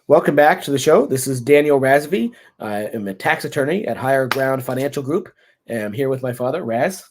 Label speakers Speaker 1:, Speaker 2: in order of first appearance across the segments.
Speaker 1: Welcome back to the show. This is Daniel Razvi. I am a tax attorney at Higher Ground Financial Group, and I'm here with my father, Raz.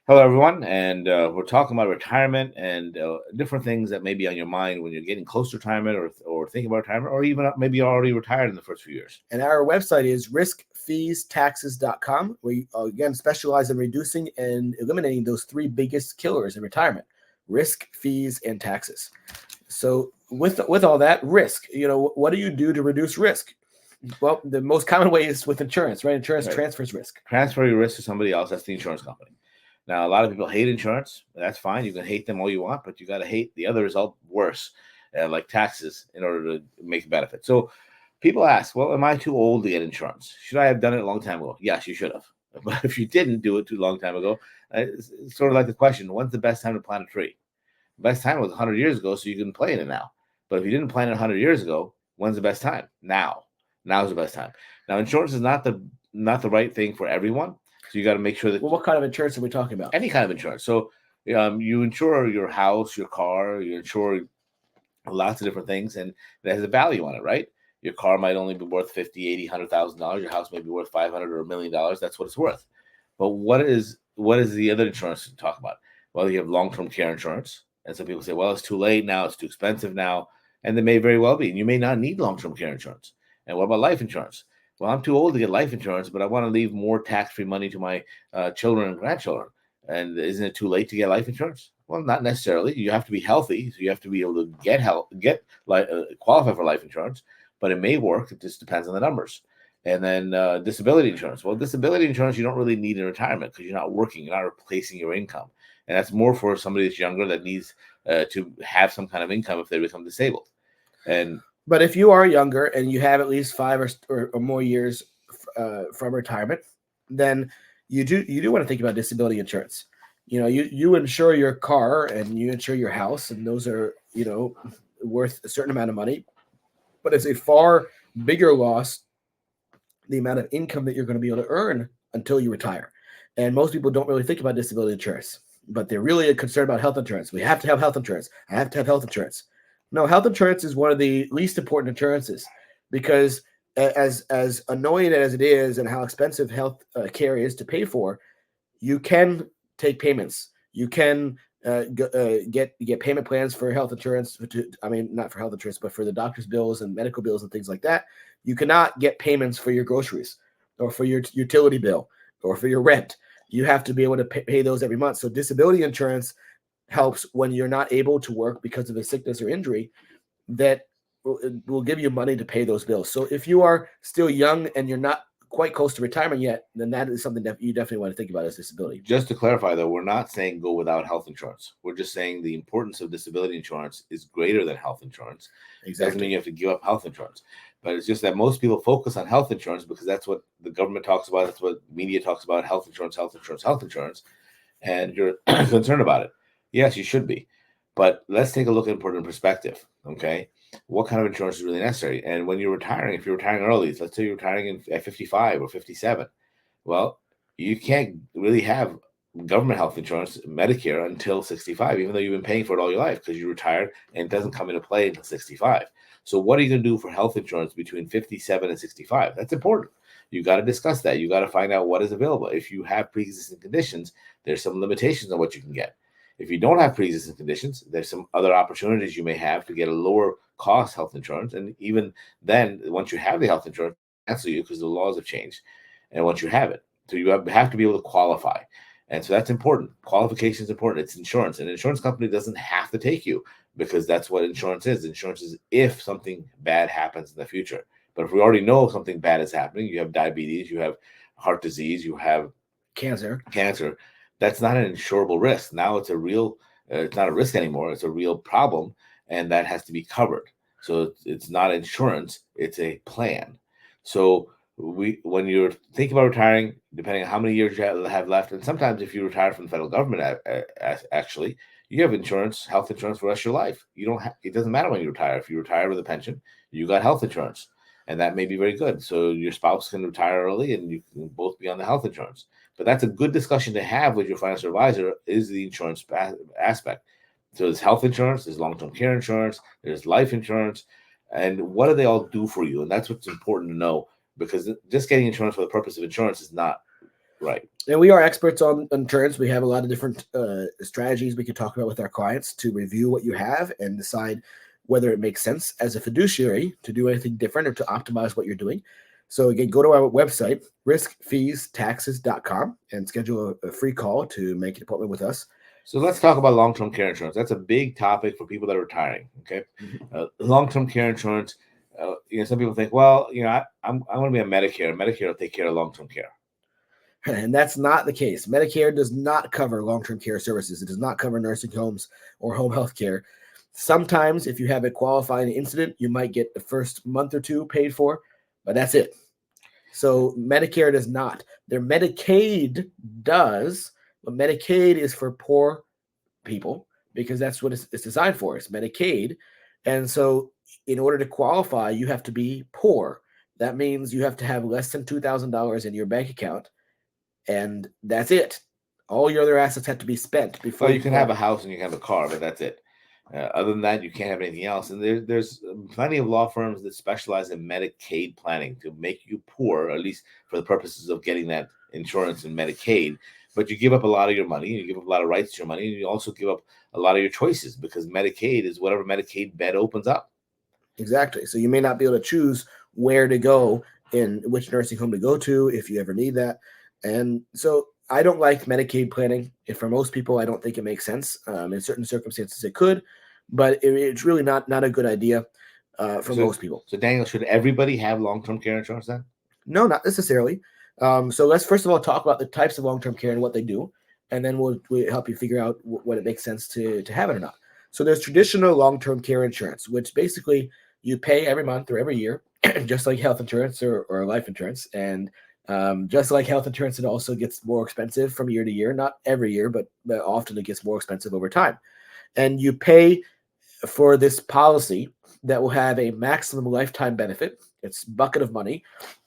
Speaker 2: Hello, everyone, and we're talking about retirement and different things that may be on your mind when you're getting close to retirement or thinking about retirement, or even maybe you're already retired in the first few years.
Speaker 1: And our website is riskfeestaxes.com. We, again, specialize in reducing and eliminating those three biggest killers in retirement: risk, fees, and taxes. So with all that risk, what do you do to reduce risk? Well, the most common way is with insurance, right? Insurance transfers risk.
Speaker 2: Transfer your risk to somebody else. That's the insurance company. Now, a lot of people hate insurance. That's fine. You can hate them all you want, but you got to hate the other result worse, like taxes, in order to make a benefit. So people ask, well, am I too old to get insurance? Should I have done it a long time ago? Yes, you should have. But if you didn't do it too long time ago, it's sort of like the question, when's the best time to plant a tree? The best time was 100 years ago, so you can plant it now. But if you didn't plant it 100 years ago, when's the best time? Now. Now is the best time. Now, insurance is not the right thing for everyone. So you got to make sure that.
Speaker 1: Well, what kind of insurance are we talking about?
Speaker 2: Any kind of insurance. So you insure your house, your car, you insure lots of different things, and it has a value on it, right? Your car might only be worth $50,000, $80,000, $100,000. Your house may be worth $500,000 or $1 million. That's what it's worth. But what is the other insurance to talk about? Well, you have long-term care insurance, and some people say, well, it's too late now, it's too expensive now, and they may very well be. And you may not need long-term care insurance. And what about life insurance? Well, I'm too old to get life insurance, but I want to leave more tax-free money to my children and grandchildren. And isn't it too late to get life insurance? Well, not necessarily. You have to be healthy, so you have to be able to qualify for life insurance. But it may work. It just depends on the numbers. And then disability insurance. Well, disability insurance you don't really need in retirement because you're not working. You're not replacing your income. And that's more for somebody that's younger that needs to have some kind of income if they become disabled.
Speaker 1: But if you are younger and you have at least 5 or more years from retirement, then you do want to think about disability insurance. You insure your car and you insure your house, and those are worth a certain amount of money. But it's a far bigger loss, the amount of income that you're going to be able to earn until you retire. And most people don't really think about disability insurance, but they're really concerned about health insurance. We have to have health insurance. I have to have health insurance. No, health insurance is one of the least important insurances because as annoying as it is and how expensive health care is to pay for, you can take payments. You can get payment plans for health insurance. Not for health insurance, but for the doctor's bills and medical bills and things like that. You cannot get payments for your groceries or for your utility bill or for your rent. You have to be able to pay those every month. So disability insurance helps when you're not able to work because of a sickness or injury, that will give you money to pay those bills. So if you are still young and you're not quite close to retirement yet, then that is something that you definitely want to think about as disability.
Speaker 2: Just to clarify, though, we're not saying go without health insurance. We're just saying the importance of disability insurance is greater than health insurance.
Speaker 1: Exactly.
Speaker 2: Doesn't mean you have to give up health insurance. But it's just that most people focus on health insurance because that's what the government talks about. That's what media talks about, health insurance. And you're concerned about it. Yes, you should be. But let's take a look and put it in perspective, okay? What kind of insurance is really necessary? And when you're retiring, if you're retiring early, let's say you're retiring at 55 or 57, well, you can't really have government health insurance, Medicare, until 65, even though you've been paying for it all your life because you retired and it doesn't come into play until 65. So what are you going to do for health insurance between 57 and 65? That's important. You got to discuss that. You got to find out what is available. If you have pre-existing conditions, there's some limitations on what you can get. If you don't have pre-existing conditions, there's some other opportunities you may have to get a lower cost health insurance. And even then, once you have the health insurance, cancel you because the laws have changed. And once you have it, so you have to be able to qualify. And so that's important. Qualification is important. It's insurance. An insurance company doesn't have to take you because that's what insurance is. Insurance is if something bad happens in the future. But if we already know something bad is happening, you have diabetes, you have heart disease, you have
Speaker 1: cancer,
Speaker 2: that's not an insurable risk. Now it's it's not a risk anymore. It's a real problem, and that has to be covered. So it's not insurance, it's a plan. So when you're thinking about retiring, depending on how many years you have left, and sometimes if you retire from the federal government, actually, you have insurance, health insurance for the rest of your life. It doesn't matter when you retire. If you retire with a pension, you got health insurance, and that may be very good. So your spouse can retire early, and you can both be on the health insurance. But that's a good discussion to have with your financial advisor, is the insurance aspect. So there's health insurance, there's long-term care insurance, there's life insurance, and what do they all do for you? And that's what's important to know, because just getting insurance for the purpose of insurance is not right.
Speaker 1: And we are experts on insurance. We have a lot of different strategies we can talk about with our clients to review what you have and decide whether it makes sense as a fiduciary to do anything different or to optimize what you're doing. So again, go to our website, riskfeestaxes.com, and schedule a free call to make an appointment with us.
Speaker 2: So let's talk about long-term care insurance. That's a big topic for people that are retiring. Okay, long-term care insurance. Some people think, well, I'm going to be on Medicare. Medicare will take care of long-term care.
Speaker 1: And that's not the case. Medicare does not cover long-term care services. It does not cover nursing homes or home health care. Sometimes if you have a qualifying incident, you might get the first month or two paid for, but that's it. So Medicare does not. Their Medicaid does, but Medicaid is for poor people because that's what it's designed for. It's Medicaid. And so in order to qualify, you have to be poor. That means you have to have less than $2,000 in your bank account. And that's it. All your other assets have to be spent before.
Speaker 2: Well, you can have a house and you can have a car, but that's it. Other than that, you can't have anything else. And there's plenty of law firms that specialize in Medicaid planning to make you poor, at least for the purposes of getting that insurance and Medicaid. But you give up a lot of your money, you give up a lot of rights to your money, and you also give up a lot of your choices, because Medicaid is whatever Medicaid bed opens up.
Speaker 1: Exactly. So you may not be able to choose where to go and which nursing home to go to if you ever need that. And so I don't like Medicaid planning. And for most people, I don't think it makes sense. In certain circumstances, it could, but it's really not a good idea for most people.
Speaker 2: So Daniel, should everybody have long-term care insurance then?
Speaker 1: No, not necessarily. So let's first of all talk about the types of long-term care and what they do, and then we'll help you figure out what it makes sense to have it or not. So there's traditional long-term care insurance, which basically you pay every month or every year, just like health insurance or life insurance. And just like health insurance, it also gets more expensive from year to year. Not every year, but often it gets more expensive over time. And you pay for this policy that will have a maximum lifetime benefit. It's a bucket of money.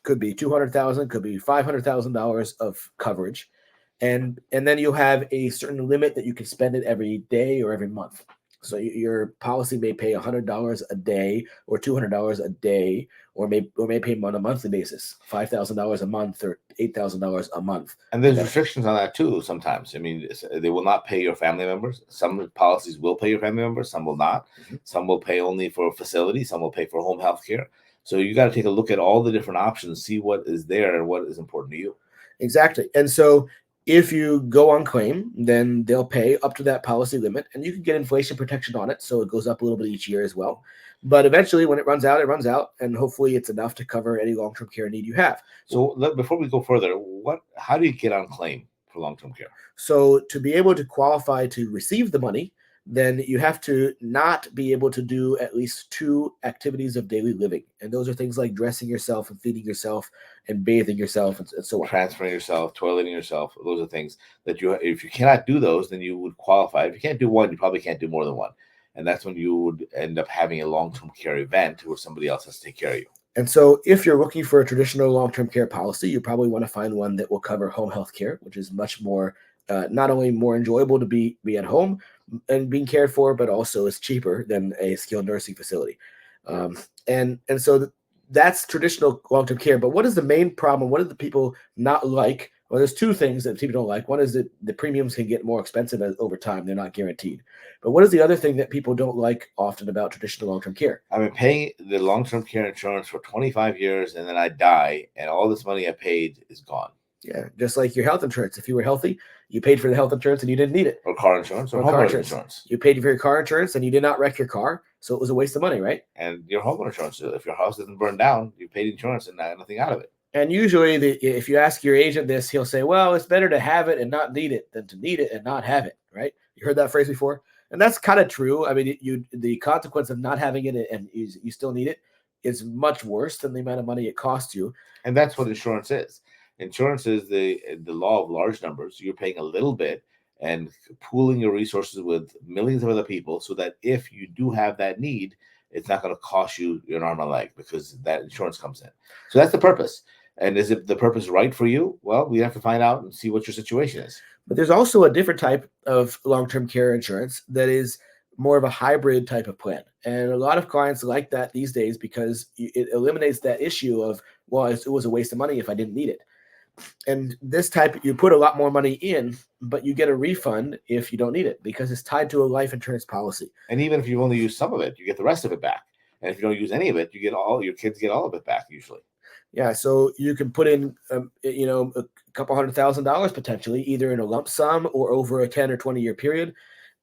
Speaker 1: Could be $200,000, could be $500,000 of coverage. And then you'll have a certain limit that you can spend it every day or every month. So your policy may pay $100 a day or $200 a day, or may pay on a monthly basis, $5,000 a month or $8,000 a month.
Speaker 2: And there's restrictions on that too. Sometimes, I mean, they will not pay your family members. Some policies will pay your family members, some will not. Mm-hmm. Some will pay only for facilities. Some will pay for home health care. So you got to take a look at all the different options, see what is there and what is important to you.
Speaker 1: Exactly. And so if you go on claim, then they'll pay up to that policy limit, and you can get inflation protection on it, so it goes up a little bit each year as well. But eventually, when it runs out, and hopefully it's enough to cover any long-term care need you have.
Speaker 2: So before we go further, how do you get on claim for long-term care?
Speaker 1: So to be able to qualify to receive the money, then you have to not be able to do at least 2 activities of daily living. And those are things like dressing yourself and feeding yourself and bathing yourself and so on.
Speaker 2: Transferring yourself, toileting yourself. Those are things that if you cannot do those, then you would qualify. If you can't do one, you probably can't do more than one. And that's when you would end up having a long-term care event where somebody else has to take care of you.
Speaker 1: And so if you're looking for a traditional long-term care policy, you probably want to find one that will cover home health care, which is much more, not only more enjoyable to be at home and being cared for, but also is cheaper than a skilled nursing facility. And so that's traditional long-term care. But what is the main problem? What do the people not like? Well, there's 2 things that people don't like. One is that the premiums can get more expensive over time. They're not guaranteed. But what is the other thing that people don't like often about traditional long-term care?
Speaker 2: I've been paying the long-term care insurance for 25 years, and then I die, and all this money I paid is gone.
Speaker 1: Yeah, just like your health insurance. If you were healthy, you paid for the health insurance and you didn't need it.
Speaker 2: Or car insurance or homeowner insurance.
Speaker 1: You paid for your car insurance and you did not wreck your car, so it was a waste of money, right?
Speaker 2: And your homeowner insurance, if your house doesn't burn down, you paid insurance and nothing out of it.
Speaker 1: And usually, if you ask your agent this, he'll say, well, it's better to have it and not need it than to need it and not have it, right? You heard that phrase before? And that's kind of true. I mean, the consequence of not having it and you still need it is much worse than the amount of money it costs you.
Speaker 2: And that's what insurance is. Insurance is the law of large numbers. You're paying a little bit and pooling your resources with millions of other people so that if you do have that need, it's not going to cost you an arm and a leg because that insurance comes in. So that's the purpose. And is it the purpose right for you? Well, we have to find out and see what your situation is.
Speaker 1: But there's also a different type of long-term care insurance that is more of a hybrid type of plan. And a lot of clients like that these days because it eliminates that issue of, well, it was a waste of money if I didn't need it. And this type, you put a lot more money in, but you get a refund if you don't need it because it's tied to a life insurance policy.
Speaker 2: And even if you only use some of it, you get the rest of it back. And if you don't use any of it, your kids get all of it back usually.
Speaker 1: Yeah, so you can put in, a couple $100,000 potentially, either in a lump sum or over a 10 or 20-year period.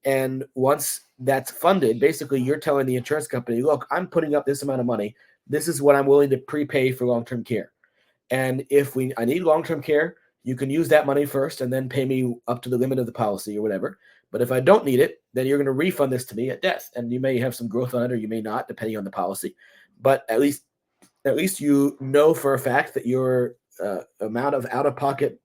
Speaker 1: And once that's funded, basically you're telling the insurance company, look, I'm putting up this amount of money. This is what I'm willing to prepay for long-term care. And if I need long-term care, you can use that money first and then pay me up to the limit of the policy or whatever. But if I don't need it, then you're going to refund this to me at death. And you may have some growth on it or you may not, depending on the policy. But at least you know for a fact that your amount of out-of-pocket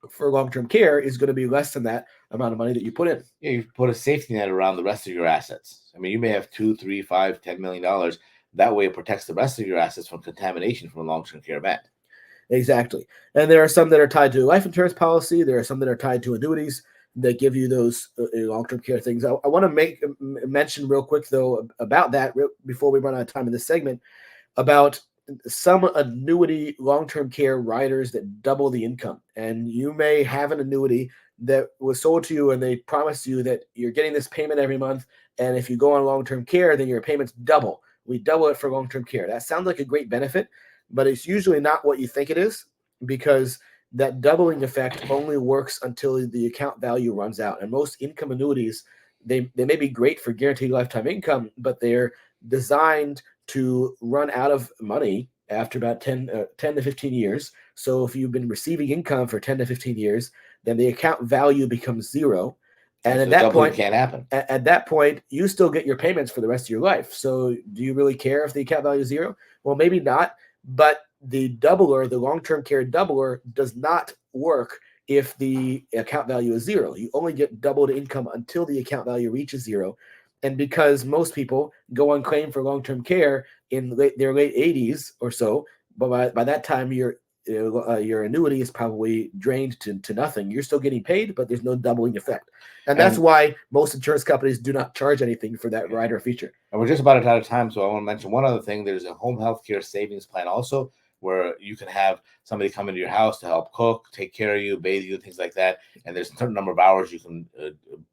Speaker 1: for long-term care is going to be less than that amount of money that you put in.
Speaker 2: Yeah, you put a safety net around the rest of your assets. I mean, you may have $2, $3, $5, $10 million. That way it protects the rest of your assets from contamination from a long-term care event.
Speaker 1: Exactly. And there are some that are tied to a life insurance policy. There are some that are tied to annuities that give you those long-term care things. I want to mention real quick, though, about that before we run out of time in this segment, about some annuity long-term care riders that double the income. And you may have an annuity that was sold to you and they promised you that you're getting this payment every month. And if you go on long-term care, then your payments double. We double it for long-term care. That sounds like a great benefit, but it's usually not what you think it is because that doubling effect only works until the account value runs out. And most income annuities, they may be great for guaranteed lifetime income, but they're designed to run out of money after about 10 to 15 years. So if you've been receiving income for 10 to 15 years, then the account value becomes zero. And
Speaker 2: So
Speaker 1: at that point,
Speaker 2: can't happen.
Speaker 1: At that point, you still get your payments for the rest of your life. So do you really care if the account value is zero? Well, maybe not. But the doubler, the long-term care doubler, does not work if the account value is zero. You only get doubled income until the account value reaches zero. And because most people go on claim for long-term care in their late 80s or so, but by that time your annuity is probably drained to nothing. You're still getting paid, but there's no doubling effect. And that's why most insurance companies do not charge anything for that rider feature.
Speaker 2: And we're just about out of time, so I want to mention one other thing. There's a home health care savings plan also, where you can have somebody come into your house to help cook, take care of you, bathe you, things like that. And there's a certain number of hours you can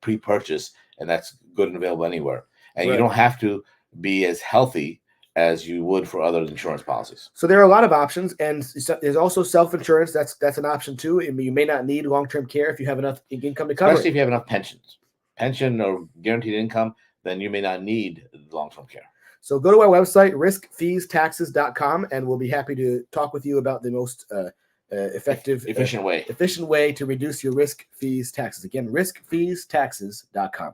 Speaker 2: pre-purchase, and that's good and available anywhere. And you don't have to be as healthy as you would for other insurance policies.
Speaker 1: So there are a lot of options, and there's also self-insurance. That's an option too. I mean, you may not need long-term care if you have enough income to cover.
Speaker 2: Especially if you have enough pension or guaranteed income, then you may not need long-term care.
Speaker 1: So go to our website, riskfeestaxes.com, and we'll be happy to talk with you about the most efficient way to reduce your risk, fees, taxes. Again, riskfeestaxes.com.